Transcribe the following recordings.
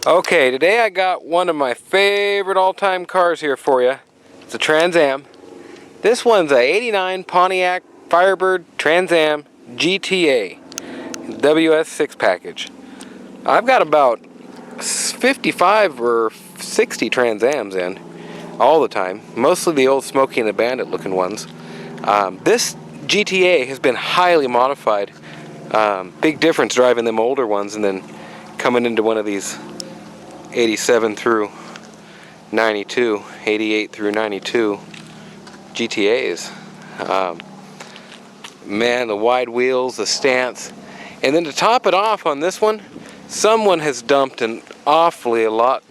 Okay, today I got one of my favorite all-time cars here for you. It's a Trans Am. This one's a '89 Pontiac Firebird Trans Am GTA WS6 package. I've got about 55 or 60 Trans Ams in all the time, mostly the old Smokey and the Bandit looking ones. This GTA has been highly modified. Big difference driving them older ones and then coming into one of these 87 through 92, 88 through 92 GTAs. Man, the wide wheels, the stance. And then to top it off on this one, someone has dumped an awful lot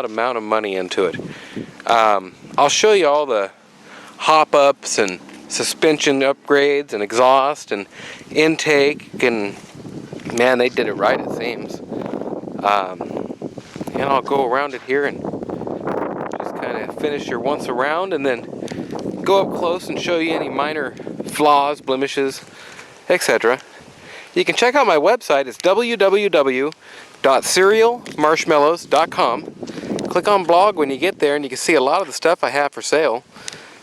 amount of money into it. I'll show you all the hop-ups and suspension upgrades and exhaust and intake, and man, they did it right, it seems. And I'll go around it here and just kind of finish your once around and then go up close and show you any minor flaws, blemishes, etc. You can check out my website. It's www.serialmarshmallows.com. Click on blog when you get there and you can see a lot of the stuff I have for sale.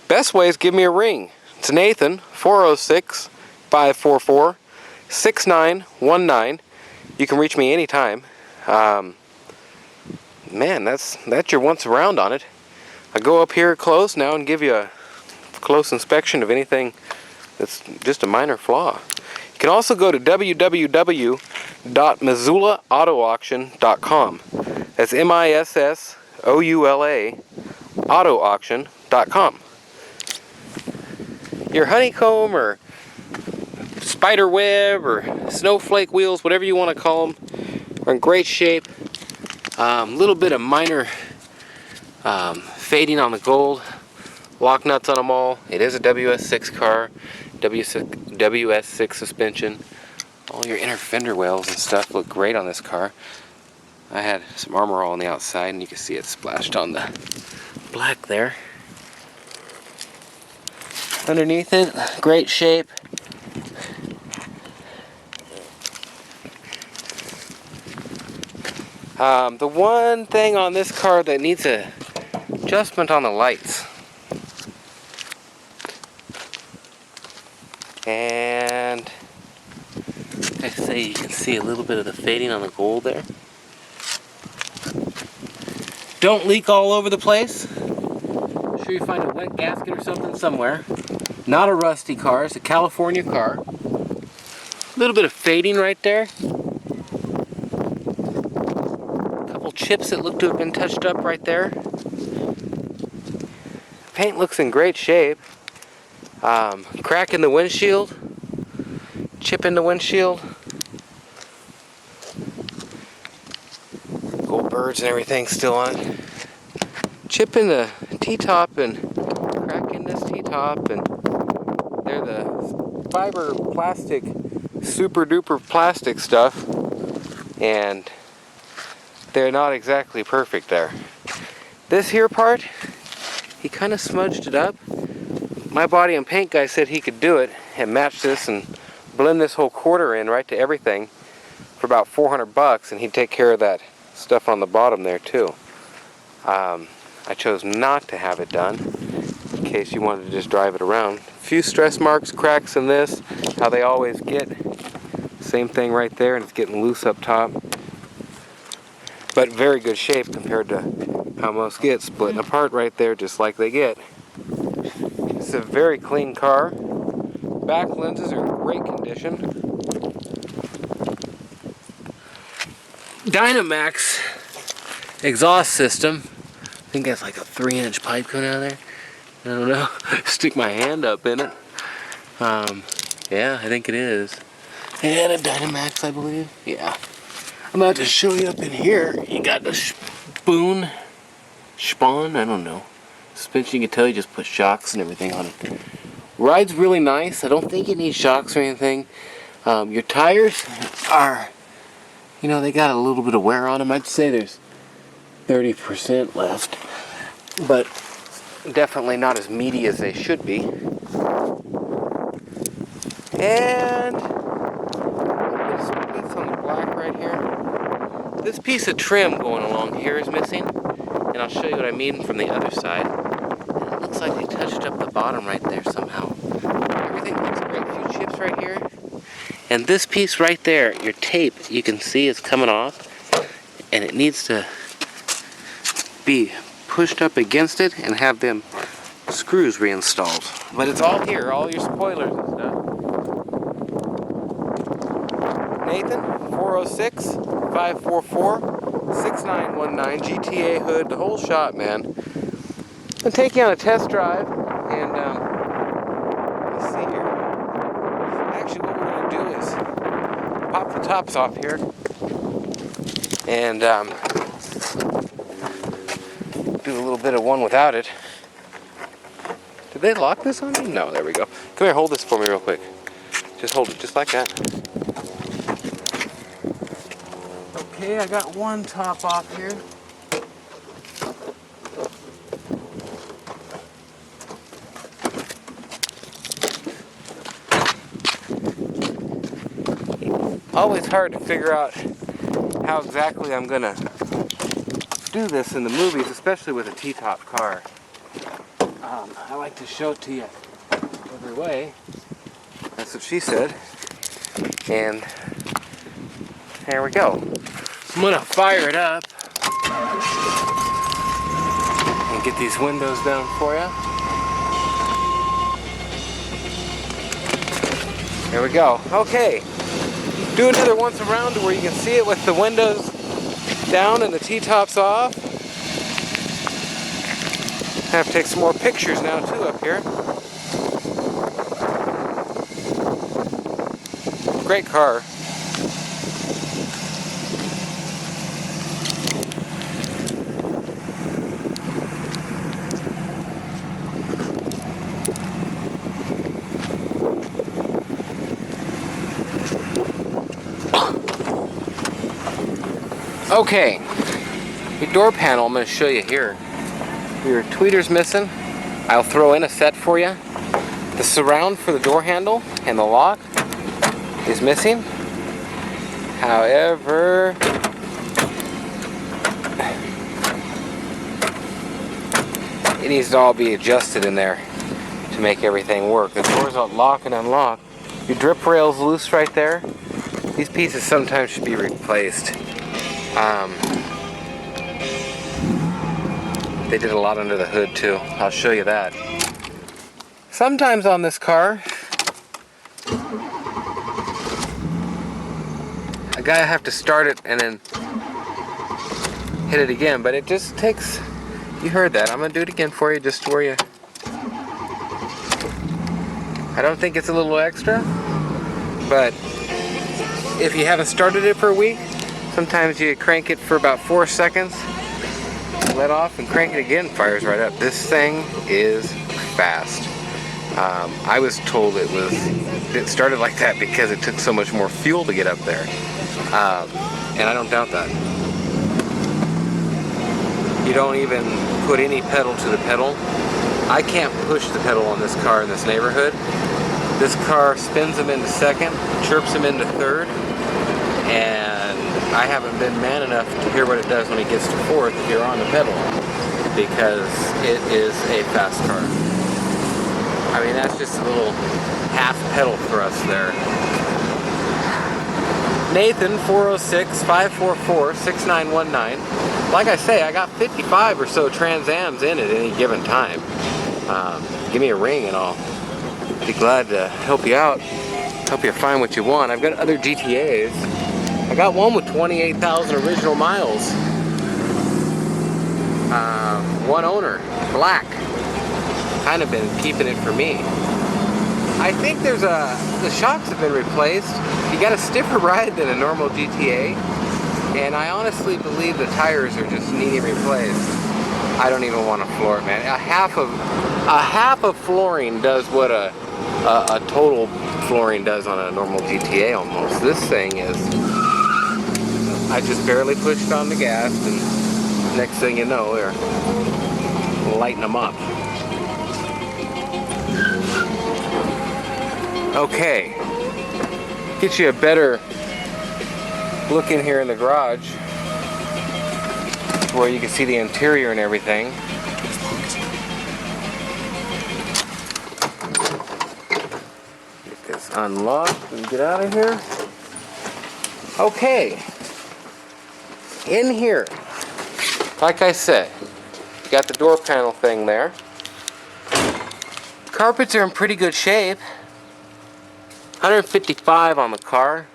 Best way is give me a ring. It's Nathan, 406-544-6919. You can reach me anytime. Man, that's your once around on it. I go up here close now and give you a close inspection of anything that's just a minor flaw. You can also go to www.missoulaautoauction.com. That's MISSOULA autoauction.com. Your honeycomb or spider web or snowflake wheels, whatever you want to call them, are in great shape. Little bit of minor fading on the gold. Lock nuts on them all. It is a WS6 car. WS6 suspension. All your inner fender wells and stuff look great on this car. I had some Armor All on the outside and you can see it splashed on the black there. Underneath it, great shape. The one thing on this car that needs a adjustment on the lights. And I say you can see a little bit of the fading on the gold there. Don't leak all over the place. I'm sure you find a wet gasket or something somewhere. Not a rusty car, it's a California car. A little bit of fading right there. Chips that look to have been touched up right there. Paint looks in great shape. Crack in the windshield. Chip in the windshield. Gold birds and everything still on. Chip in the T-top and crack in this T-top, and they're the fiber plastic, super duper plastic stuff, and they're not exactly perfect there. This here part, he kind of smudged it up. My body and paint guy said he could do it and match this and blend this whole quarter in right to everything for about $400, and he'd take care of that stuff on the bottom there too. I chose not to have it done in case you wanted to just drive it around. A few stress marks, cracks in this, how they always get. Same thing right there, and it's getting loose up top. But very good shape compared to how most get, splitting apart right there just like they get. It's a very clean car. Back lenses are in great condition. Dynamax exhaust system. I think that's like a 3-inch pipe coming out of there. I don't know. Stick my hand up in it. Yeah, I think it is. And a Dynamax, I believe. Yeah. I'm about to show you up in here. You got the spawn, I don't know. Suspension, you can tell you just put shocks and everything on it. Ride's really nice. I don't think it needs shocks or anything. Your tires are, they got a little bit of wear on them. I'd say there's 30% left, but definitely not as meaty as they should be. And this piece of trim going along here is missing, and I'll show you what I mean from the other side. And it looks like they touched up the bottom right there somehow. Everything looks great. A few chips right here. And this piece right there, your tape, you can see is coming off, and it needs to be pushed up against it and have them screws reinstalled. But it's all here, all your spoilers and stuff. Nathan, 406-544-6919, GTA hood, the whole shot, man. I'll take you on a test drive, and let's see here. Actually, what we're going to do is pop the tops off here, and do a little bit of one without it. Did they lock this on me? No, there we go. Come here, hold this for me real quick. Just hold it, just like that. Okay, I got one top off here. Always hard to figure out how exactly I'm gonna do this in the movies, especially with a T-top car. I like to show it to you every way. That's what she said. And there we go. I'm gonna fire it up and get these windows down for you. There we go. Okay. Do another once around to where you can see it with the windows down and the T-tops off. I have to take some more pictures now too up here. Great car. Okay, your door panel I'm going to show you here. Your tweeter's missing. I'll throw in a set for you. The surround for the door handle and the lock is missing. However, it needs to all be adjusted in there to make everything work. The doors will lock and unlock. Your drip rail's loose right there. These pieces sometimes should be replaced. They did a lot under the hood too. I'll show you that. Sometimes on this car, I gotta have to start it and then hit it again, but it just takes, you heard that. I'm gonna do it again for you just where you, I don't think it's a little extra, but if you haven't started it for a week, sometimes you crank it for about 4 seconds, let off and crank it again, fires right up. This thing is fast. I was told it started like that because it took so much more fuel to get up there. And I don't doubt that. You don't even put any pedal to the pedal. I can't push the pedal on this car in this neighborhood. This car spins them into second, chirps them into third, and I haven't been man enough to hear what it does when it gets to fourth if you're on the pedal, because it is a fast car. I mean, that's just a little half pedal thrust there. Nathan, 406-544-6919. Like I say, I got 55 or so Trans Ams in at any given time. Give me a ring and I'll be glad to help you out, help you find what you want. I've got other GTAs. I got one with 28,000 original miles. One owner, black. Kind of been keeping it for me. I think the shocks have been replaced. You got a stiffer ride than a normal GTA, and I honestly believe the tires are just needing replaced. I don't even want to floor it, man. A half of flooring does what a total flooring does on a normal GTA almost. This thing is, I just barely pushed on the gas, and next thing you know, they're lighting them up. Okay, get you a better look in here in the garage. where you can see the interior and everything. Get this unlocked and get out of here. Okay, in here, like I said, you got the door panel thing there. Carpets are in pretty good shape. 155 on the car.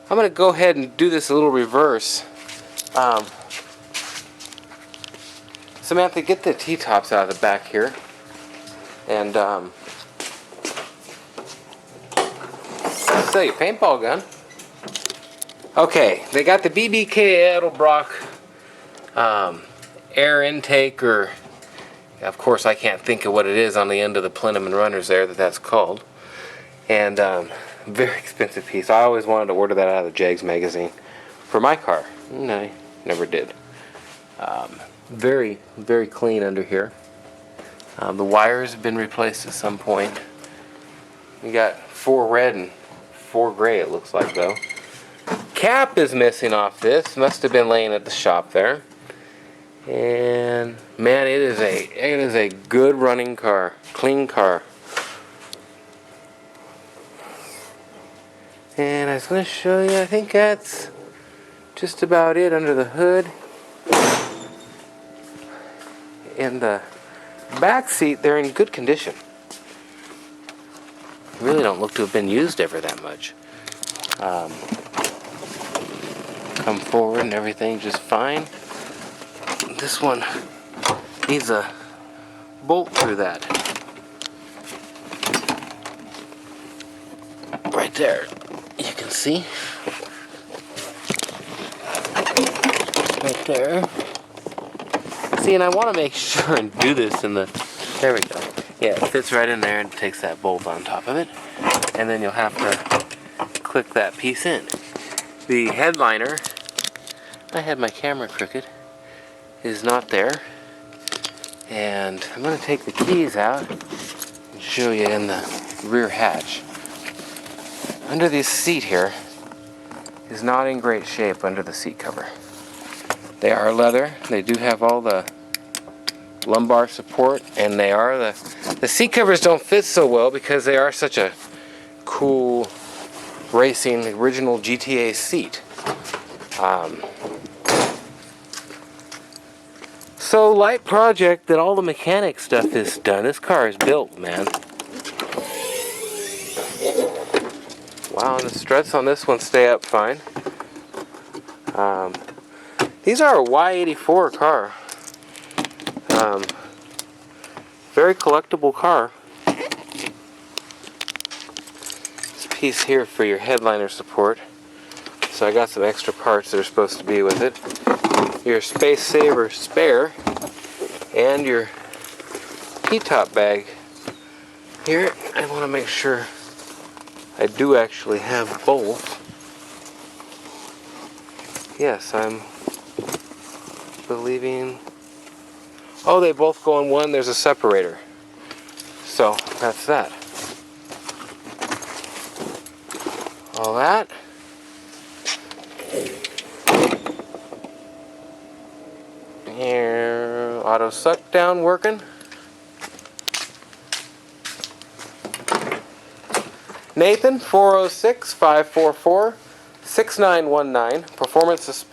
I'm going to go ahead and do this a little reverse. Samantha, get the T-tops out of the back here. And, sell your paintball gun. Okay, they got the BBK Edelbrock air intake, or of course I can't think of what it is on the end of the plenum and runners there that's called. And very expensive piece. I always wanted to order that out of the Jags magazine for my car. And I never did. Very, very clean under here. The wires have been replaced at some point. We got 4 red and 4 gray, it looks like, though. Cap is missing off this. Must have been laying at the shop there. And man, it is a good running car, clean car. And I was going to show you, I think that's just about it under the hood. And the back seat, they're in good condition. Really don't look to have been used ever that much. Come forward and everything just fine. This one needs a bolt through that. Right there, you can see. Right there. See, and I want to make sure and do this in the, there we go. Yeah, it fits right in there and takes that bolt on top of it. And then you'll have to click that piece in. The headliner, I had my camera crooked, is not there. And I'm going to take the keys out and show you in the rear hatch. Under this seat here is not in great shape under the seat cover. They are leather. They do have all the lumbar support, and they are the seat covers don't fit so well because they are such a cool racing original GTA seat. So light project that all the mechanic stuff is done. This car is built, man. Wow, and the struts on this one stay up fine. These are a Y84 car. Very collectible car. This piece here for your headliner support. So I got some extra parts that are supposed to be with it. Your Space Saver spare and your T-top bag. Here, I want to make sure I do actually have both. Yes, I'm believing. Oh, they both go in one. There's a separator. So that's that. All that. Here, auto suck down working. Nathan, 406-544-6919. Performance